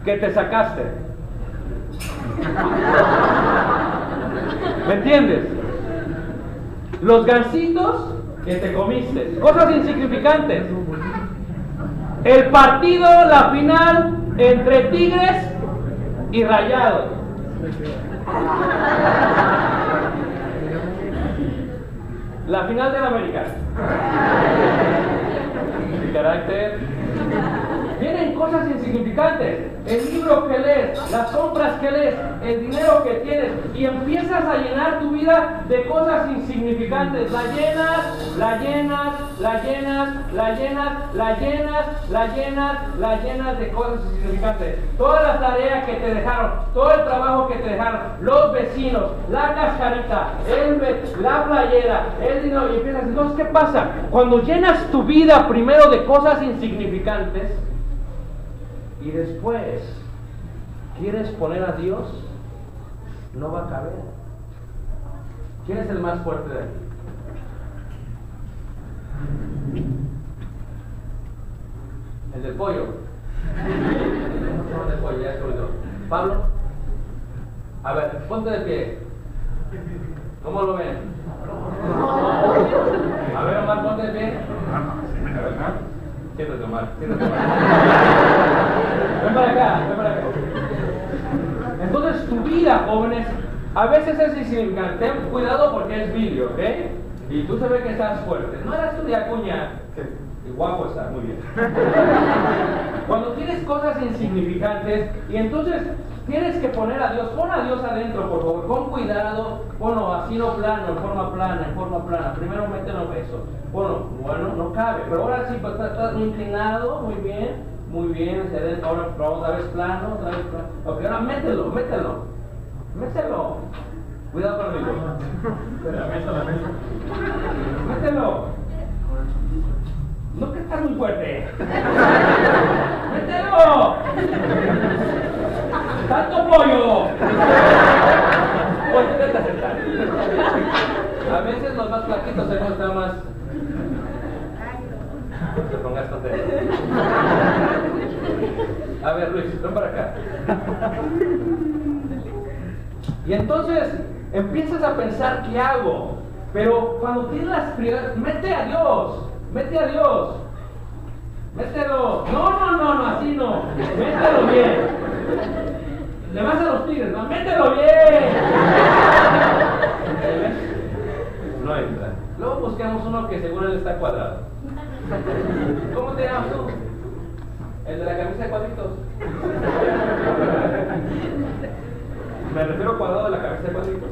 que te sacaste. ¿Me entiendes? Los gansitos que te comiste. Cosas insignificantes. El partido, la final entre Tigres y Rayados. La final de la América. Mi carácter. Vienen cosas insignificantes. El libro que lees, las compras que lees, el dinero que tienes, y empiezas a llenar tu vida de cosas insignificantes. La llenas de cosas insignificantes. Toda la tarea que te dejaron, todo el trabajo que te dejaron, los vecinos, la cascarita, la playera, el dinero, y empiezas. Entonces, ¿qué pasa? Cuando llenas tu vida primero de cosas insignificantes y después quieres poner a Dios, no va a caber. ¿Quién es el más fuerte de aquí? El del pollo. El del pollo, ya estoy yo. Pablo, a ver, ponte de pie. ¿Cómo lo ven? A ver, Omar, ponte de pie. Siéntate, Omar. Ven para acá. Entonces, tu vida, jóvenes, a veces es insignificante. Ten cuidado porque es vídeo, ¿ok? Y tú se ve que estás fuerte. No eras tú de Acuña. Y guapo estás, muy bien. Cuando tienes cosas insignificantes y entonces tienes que poner a Dios, pon a Dios adentro, por favor, con cuidado, ponlo así no plano, en forma plana. Primero mételo eso. Bueno, no cabe, pero ahora sí, pues, estás muy inclinado, muy bien, hacia adentro. Ahora otra vez plano. Ok, ahora mételo. Cuidado con el micrófono. Mételo. No que estás muy fuerte. ¡Mételo! ¡Tanto pollo! Pues intenta aceptar. A veces los más flaquitos se muestran más. Te pongas contento. A ver, Luis, ven para acá. Y entonces empiezas a pensar qué hago. Pero cuando tienes las prioridades, mete a Dios. Mételo. No, así no. Mételo bien. Le vas a los Tigres, no, mételo bien. No entra. Luego buscamos uno que seguro él está cuadrado. ¿Cómo te llamas tú? El de la camisa de cuadritos. Me refiero cuadrado de la camisa de cuadritos.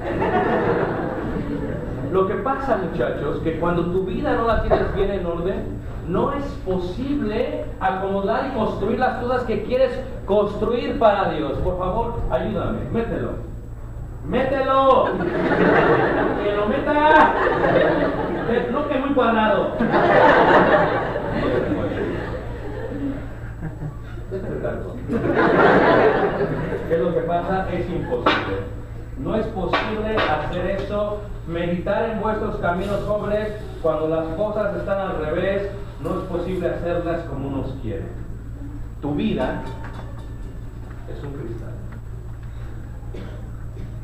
Lo que pasa, muchachos, que cuando tu vida no la tienes bien en orden, no es posible acomodar y construir las cosas que quieres construir para Dios. Por favor, ayúdame, mételo. Que lo meta. No que muy cuadrado. Vete, Ricardo. pasa? Es imposible. No es posible hacer eso, meditar en vuestros caminos, jóvenes, cuando las cosas están al revés. No es posible hacerlas como unos quieren. Tu vida es un cristal.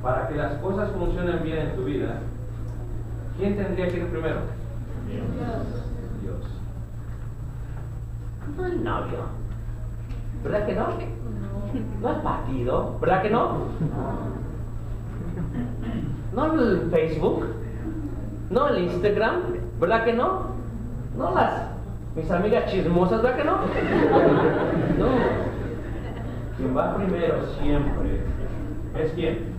Para que las cosas funcionen bien en tu vida, ¿quién tendría que ir primero? Dios. No el novio. ¿Verdad que no? No el partido. ¿Verdad que no? No el Facebook. No el Instagram. ¿Verdad que no? No mis amigas chismosas. ¿Verdad que no? No. Quien va primero siempre es ¿quién?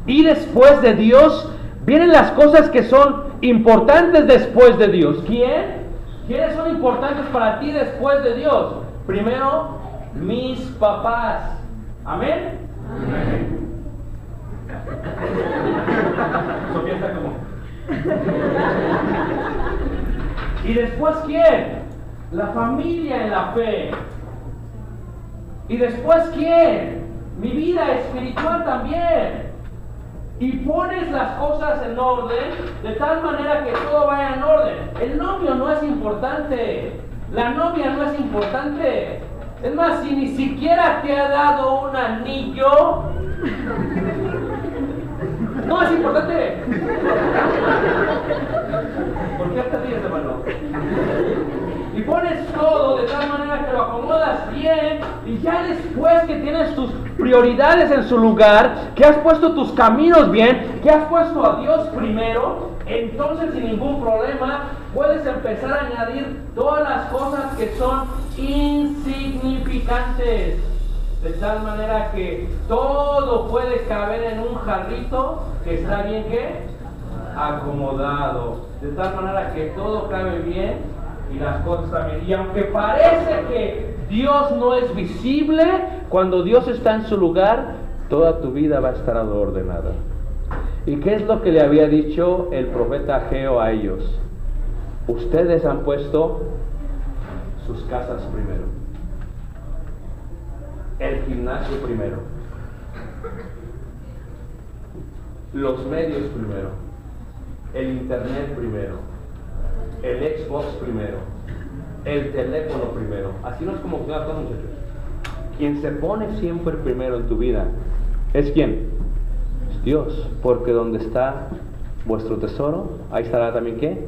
Y después de Dios vienen las cosas que son importantes después de Dios. ¿Quiénes son importantes para ti después de Dios? Primero, mis papás. ¿Amén? Amén. Sofía está como. ¿Y después quién? La familia en la fe. ¿Y después quién? Mi vida espiritual también. Y pones las cosas en orden de tal manera que todo vaya en orden. El novio no es importante. La novia no es importante. Es más, si ni siquiera te ha dado un anillo, no es importante. ¿Por qué hasta tienes de mano? Y pones todo de tal manera que lo acomodas bien, y ya después que tienes tus prioridades en su lugar, que has puesto tus caminos bien, que has puesto a Dios primero, entonces sin ningún problema puedes empezar a añadir todas las cosas que son insignificantes, de tal manera que todo puede caber en un jarrito que está bien, ¿qué? Acomodado, de tal manera que todo cabe bien y las cosas también. Y aunque parece que Dios no es visible, cuando Dios está en su lugar, toda tu vida va a estar ordenada. ¿Y qué es lo que le había dicho el profeta Ageo a ellos? Ustedes han puesto sus casas primero, el gimnasio primero, los medios primero, el internet primero, el Xbox primero, el teléfono primero. Así no es como funciona todo, muchachos. Quien se pone siempre primero en tu vida es ¿quién? Es Dios, porque donde está vuestro tesoro, ahí estará también ¿qué?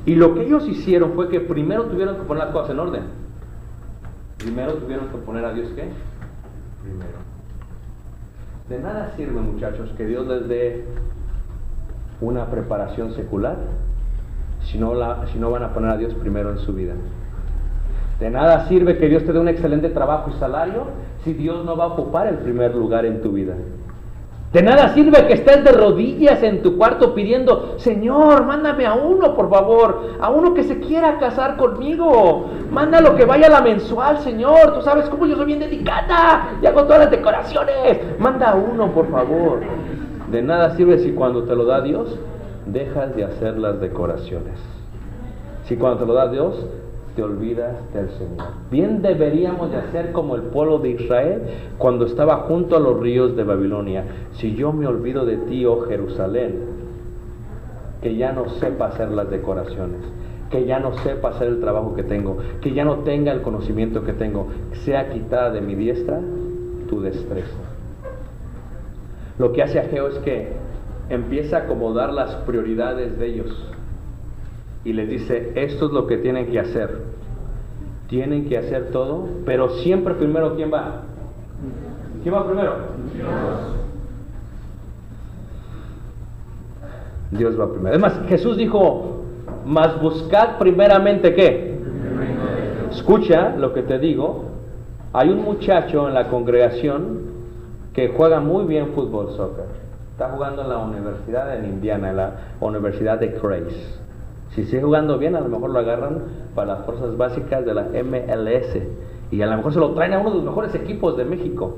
Y lo que ellos hicieron fue que primero tuvieron que poner las cosas en orden. Primero tuvieron que poner a Dios ¿qué? Primero. De nada sirve, muchachos, que Dios les dé una preparación secular si no van a poner a Dios primero en su vida. De nada sirve que Dios te dé un excelente trabajo y salario si Dios no va a ocupar el primer lugar en tu vida. De nada sirve que estés de rodillas en tu cuarto pidiendo: Señor, mándame a uno, por favor, a uno que se quiera casar conmigo. Mándalo que vaya a la mensual, Señor. Tú sabes cómo yo soy bien dedicada y hago todas las decoraciones. Manda a uno, por favor. De nada sirve si cuando te lo da Dios dejas de hacer las decoraciones. Si cuando te lo da Dios te olvidas del Señor. Bien deberíamos de hacer como el pueblo de Israel cuando estaba junto a los ríos de Babilonia. Si yo me olvido de ti, oh Jerusalén, que ya no sepa hacer las decoraciones, que ya no sepa hacer el trabajo que tengo, que ya no tenga el conocimiento que tengo, sea quitada de mi diestra tu destreza. Lo que hace Ageo es que empieza a acomodar las prioridades de ellos y les dice: esto es lo que tienen que hacer. Tienen que hacer todo, pero siempre primero ¿quién va? ¿Quién va primero? Dios va primero. Es más, Jesús dijo: mas buscad primeramente ¿qué? Escucha lo que te digo. Hay un muchacho en la congregación que juega muy bien fútbol, soccer. Está jugando en la Universidad en Indiana, en la Universidad de Grace. Si sigue jugando bien, a lo mejor lo agarran para las fuerzas básicas de la MLS y a lo mejor se lo traen a uno de los mejores equipos de México,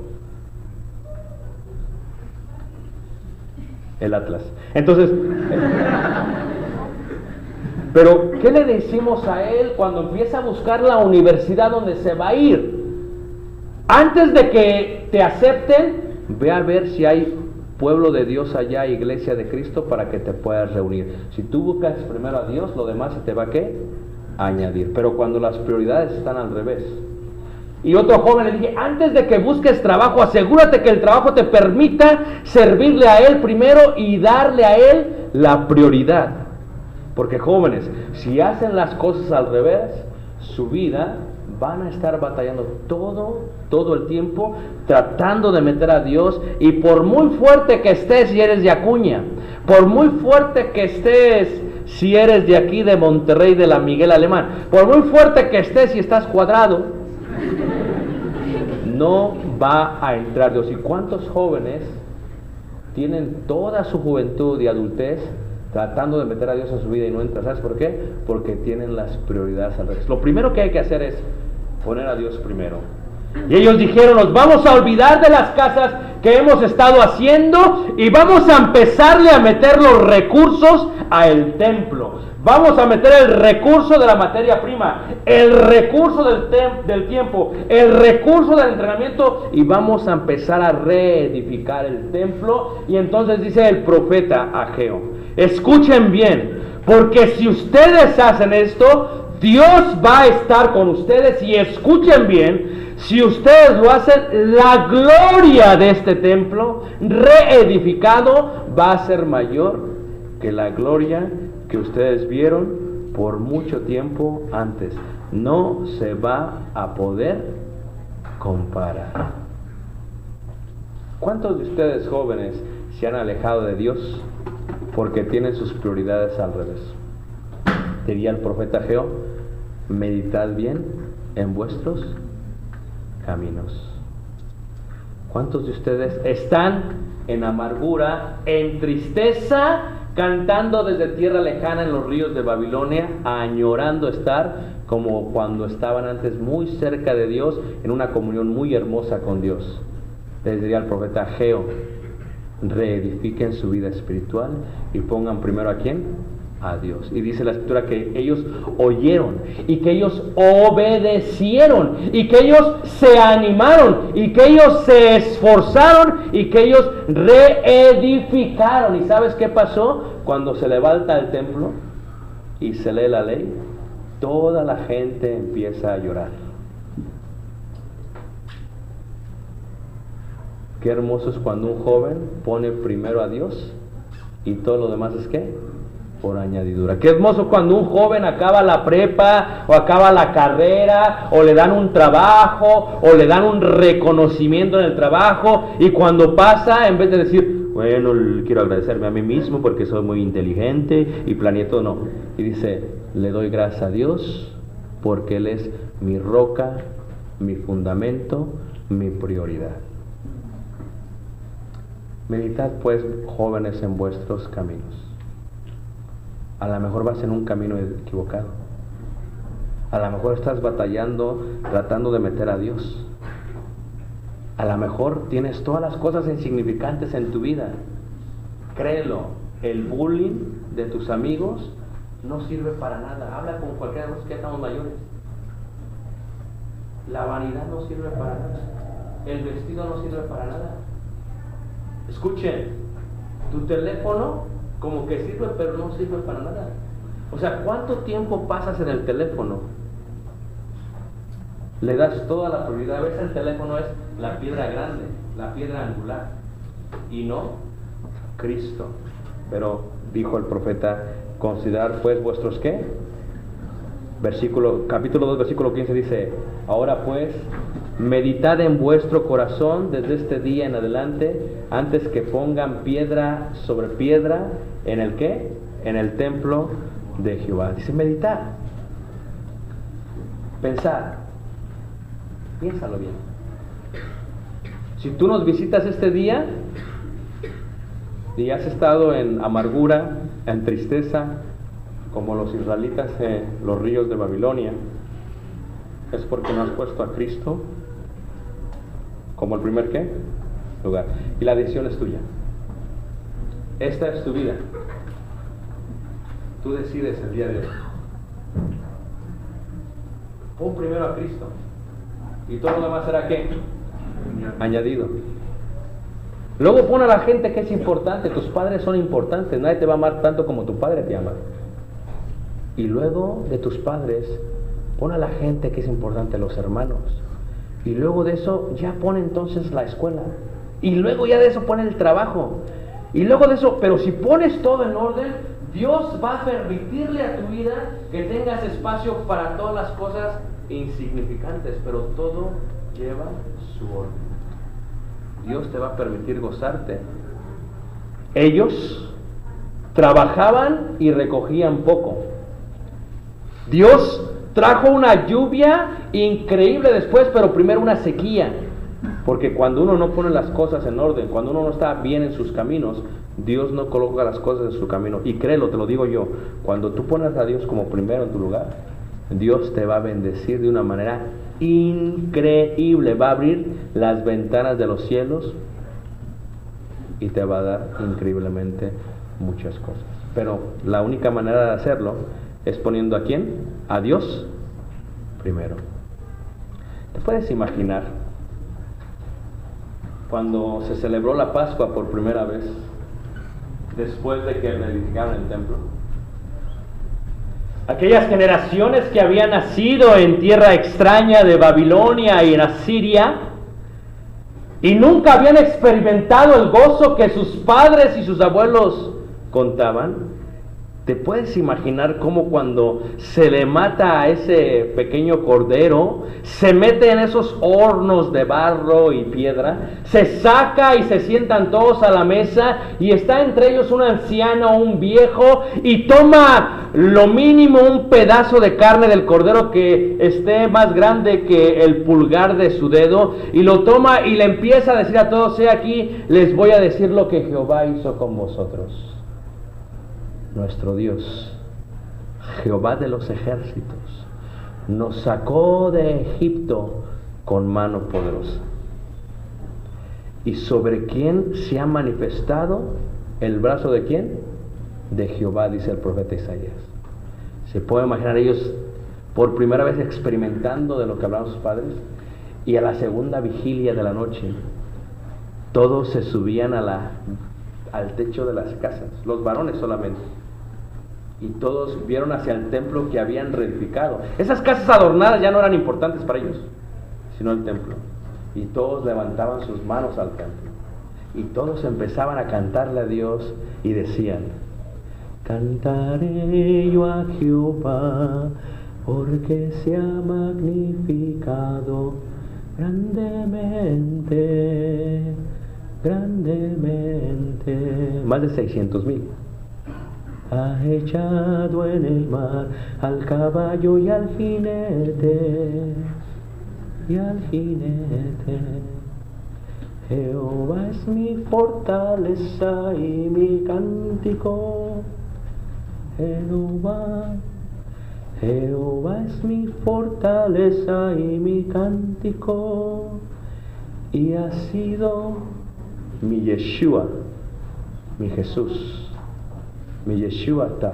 el Atlas. Entonces Pero, ¿qué le decimos a él cuando empieza a buscar la universidad donde se va a ir? Antes de que te acepten, ve a ver si hay pueblo de Dios allá, iglesia de Cristo, para que te puedas reunir. Si tú buscas primero a Dios, lo demás se te va a ¿qué? A añadir. Pero cuando las prioridades están al revés. Y otro joven le dije, antes de que busques trabajo, asegúrate que el trabajo te permita servirle a él primero y darle a él la prioridad. Porque jóvenes, si hacen las cosas al revés, su vida van a estar batallando todo el tiempo, tratando de meter a Dios. Y por muy fuerte que estés si eres de Acuña, por muy fuerte que estés si eres de aquí de Monterrey, de la Miguel Alemán, por muy fuerte que estés si estás cuadrado, no va a entrar Dios. ¿Y cuántos jóvenes tienen toda su juventud y adultez tratando de meter a Dios en su vida y no entra? ¿Sabes por qué? Porque tienen las prioridades al revés. Lo primero que hay que hacer es poner a Dios primero. Y ellos dijeron, nos vamos a olvidar de las casas que hemos estado haciendo y vamos a empezarle a meter los recursos al templo. Vamos a meter el recurso de la materia prima, el recurso del tiempo, el recurso del entrenamiento, y vamos a empezar a reedificar el templo. Y entonces dice el profeta Ageo, escuchen bien, porque si ustedes hacen esto, Dios va a estar con ustedes. Y escuchen bien, si ustedes lo hacen, la gloria de este templo reedificado va a ser mayor que la gloria que ustedes vieron por mucho tiempo antes. No se va a poder comparar. ¿Cuántos de ustedes jóvenes se han alejado de Dios porque tienen sus prioridades al revés? Diría el profeta Ageo, meditad bien en vuestros caminos. ¿Cuántos de ustedes están en amargura, en tristeza, cantando desde tierra lejana en los ríos de Babilonia, añorando estar como cuando estaban antes muy cerca de Dios, en una comunión muy hermosa con Dios? Les diría al profeta Ageo, reedifiquen su vida espiritual y pongan primero ¿a quién? A Dios. Y dice la escritura que ellos oyeron y que ellos obedecieron y que ellos se animaron y que ellos se esforzaron y que ellos reedificaron. ¿Y sabes qué pasó? Cuando se levanta el templo y se lee la ley, toda la gente empieza a llorar. Qué hermoso es cuando un joven pone primero a Dios y todo lo demás es ¿qué? Por añadidura. Qué hermoso cuando un joven acaba la prepa o acaba la carrera o le dan un trabajo o le dan un reconocimiento en el trabajo, y cuando pasa, en vez de decir, bueno, quiero agradecerme a mí mismo porque soy muy inteligente y planeé todo, no. Y dice, le doy gracias a Dios porque Él es mi roca, mi fundamento, mi prioridad. Meditad pues, jóvenes, en vuestros caminos. A lo mejor vas en un camino equivocado. A lo mejor estás batallando, tratando de meter a Dios. A lo mejor tienes todas las cosas insignificantes en tu vida. Créelo, el bullying de tus amigos no sirve para nada. Habla con cualquiera de los que estamos mayores. La vanidad no sirve para nada. El vestido no sirve para nada. Escuchen, tu teléfono como que sirve, pero no sirve para nada. O sea, ¿cuánto tiempo pasas en el teléfono? Le das toda la prioridad. A veces el teléfono es la piedra grande, la piedra angular, y no Cristo. Pero dijo el profeta, considerad pues vuestros ¿qué? Capítulo 2, versículo 15 dice, ahora pues, meditad en vuestro corazón desde este día en adelante, antes que pongan piedra sobre piedra, ¿en el qué? En el templo de Jehová. Dice meditar, pensar, piénsalo bien. Si tú nos visitas este día y has estado en amargura, en tristeza, como los israelitas en los ríos de Babilonia, es porque no has puesto a Cristo como el primer ¿qué? Lugar. Y la decisión es tuya. Esta es tu vida. Tú decides el día de hoy. Pon primero a Cristo. Y todo lo demás será ¿qué? Añadido. Luego pon a la gente que es importante. Tus padres son importantes. Nadie te va a amar tanto como tu padre te ama. Y luego de tus padres, pon a la gente que es importante, los hermanos. Y luego de eso ya pon entonces la escuela. Y luego ya de eso pon el trabajo. Y luego de eso, pero si pones todo en orden, Dios va a permitirle a tu vida que tengas espacio para todas las cosas insignificantes, pero todo lleva su orden. Dios te va a permitir gozarte. Ellos trabajaban y recogían poco. Dios trajo una lluvia increíble después, pero primero una sequía. Porque cuando uno no pone las cosas en orden, cuando uno no está bien en sus caminos, Dios no coloca las cosas en su camino. Y créelo, te lo digo yo, cuando tú pones a Dios como primero en tu lugar, Dios te va a bendecir de una manera increíble. Va a abrir las ventanas de los cielos y te va a dar increíblemente muchas cosas. Pero la única manera de hacerlo es poniendo ¿a quién? A Dios primero. ¿Te puedes imaginar cuando se celebró la Pascua por primera vez, después de que reedificaron el templo? Aquellas generaciones que habían nacido en tierra extraña de Babilonia y en Asiria, y nunca habían experimentado el gozo que sus padres y sus abuelos contaban. ¿Te puedes imaginar cómo cuando se le mata a ese pequeño cordero, se mete en esos hornos de barro y piedra, se saca y se sientan todos a la mesa y está entre ellos un anciano, un viejo, y toma lo mínimo un pedazo de carne del cordero que esté más grande que el pulgar de su dedo, y lo toma y le empieza a decir a todos: he aquí, les voy a decir lo que Jehová hizo con vosotros. Nuestro Dios, Jehová de los ejércitos, nos sacó de Egipto con mano poderosa. ¿Y sobre quién se ha manifestado el brazo de quién? De Jehová, dice el profeta Isaías. ¿Se puede imaginar ellos por primera vez experimentando de lo que hablaban sus padres? Y a la segunda vigilia de la noche, todos se subían al techo de las casas, los varones solamente. Y todos vieron hacia el templo que habían reedificado. Esas casas adornadas ya no eran importantes para ellos, sino el templo. Y todos levantaban sus manos al templo. Y todos empezaban a cantarle a Dios y decían: cantaré yo a Jehová, porque se ha magnificado grandemente, grandemente. Más de 600,000. Ha echado en el mar al caballo y al jinete, y al jinete. Jehová es mi fortaleza y mi cántico. Jehová, Jehová es mi fortaleza y mi cántico, y ha sido mi Yeshua, mi Jesús. Mi Yeshua está,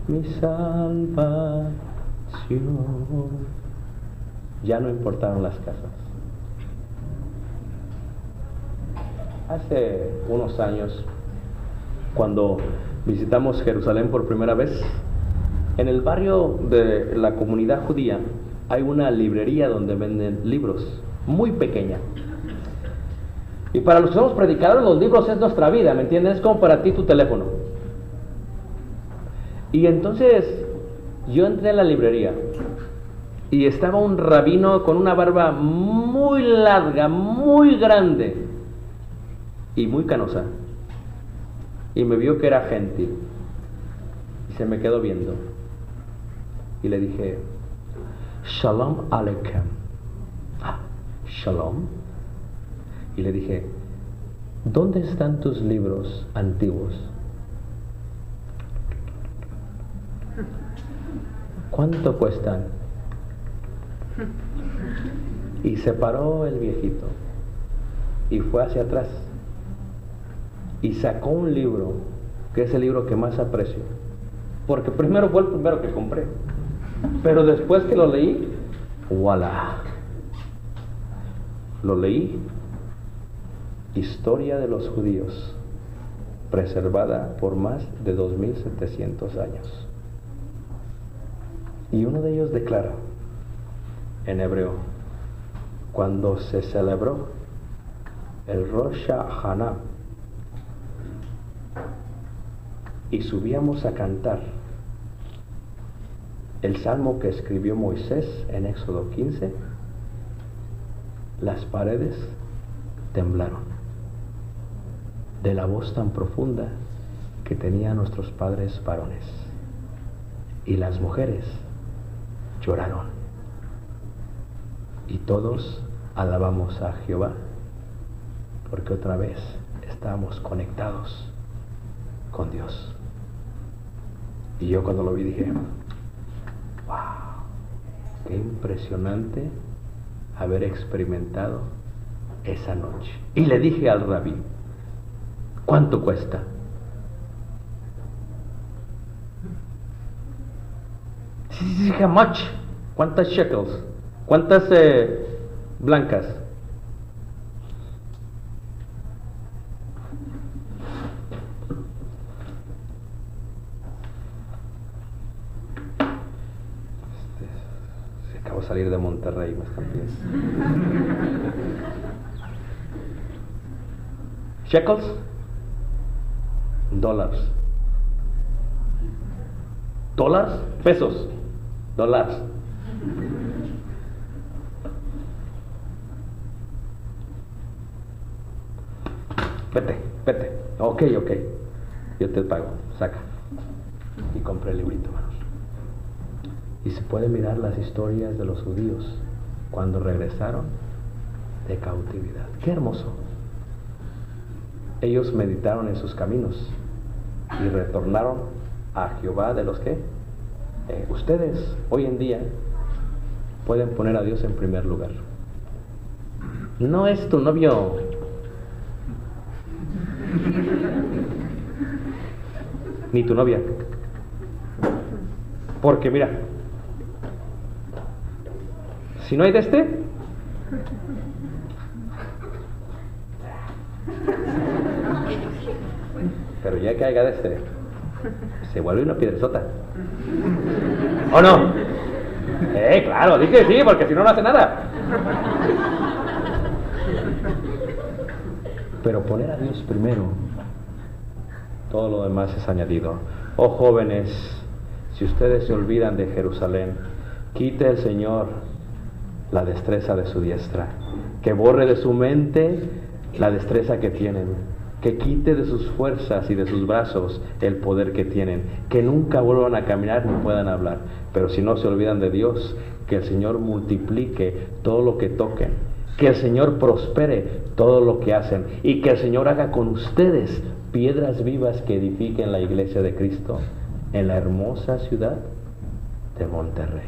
mi salvación. Ya no importaron las casas. Hace unos años, cuando visitamos Jerusalén por primera vez, en el barrio de la comunidad judía hay una librería donde venden libros, muy pequeña. Y para los que somos predicadores, los libros es nuestra vida, ¿me entiendes? Es como para ti tu teléfono. Y entonces yo entré en la librería y estaba un rabino con una barba muy larga, muy grande y muy canosa. Y me vio que era gentil y se me quedó viendo. Y le dije: Shalom Aleichem. Shalom. Y le dije: ¿dónde están tus libros antiguos? ¿Cuánto cuestan? Y se paró el viejito y fue hacia atrás y sacó un libro, que es el libro que más aprecio, porque primero fue el primero que compré. Pero después que lo leí, ¡voilà! Lo leí, Historia de los Judíos, preservada por más de 2700 años. Y uno de ellos declara, en hebreo, cuando se celebró el Rosh Hashanah y subíamos a cantar el salmo que escribió Moisés en Éxodo 15, las paredes temblaron de la voz tan profunda que tenían nuestros padres varones, y las mujeres lloraron, y todos alabamos a Jehová, porque otra vez estábamos conectados con Dios. Y yo cuando lo vi dije, wow, qué impresionante haber experimentado esa noche. Y le dije al rabí, ¿cuánto cuesta? Sí, how much? ¿Cuántas shekels? ¿Cuántas blancas? Acabo de salir de Monterrey, me escampé. Shekels, dólares. ¿Dólares? Pesos. Dólares. Vete. Ok. Yo te pago. Saca. Y compré el librito, hermanos. Y se puede mirar las historias de los judíos cuando regresaron de cautividad. ¡Qué hermoso! Ellos meditaron en sus caminos y retornaron a Jehová de los que ustedes hoy en día pueden poner a Dios en primer lugar. No es tu novio. Ni tu novia. Porque mira, si no hay de este, pero ya que haya de este, se vuelve una piedrezota. ¿O no? Claro, dije sí, porque si no, no hace nada. Pero poner a Dios primero, todo lo demás es añadido. Oh jóvenes, si ustedes se olvidan de Jerusalén, quite el Señor la destreza de su diestra, que borre de su mente la destreza que tienen, que quite de sus fuerzas y de sus brazos el poder que tienen, que nunca vuelvan a caminar ni puedan hablar. Pero si no se olvidan de Dios, que el Señor multiplique todo lo que toquen, que el Señor prospere todo lo que hacen, y que el Señor haga con ustedes piedras vivas que edifiquen la iglesia de Cristo en la hermosa ciudad de Monterrey.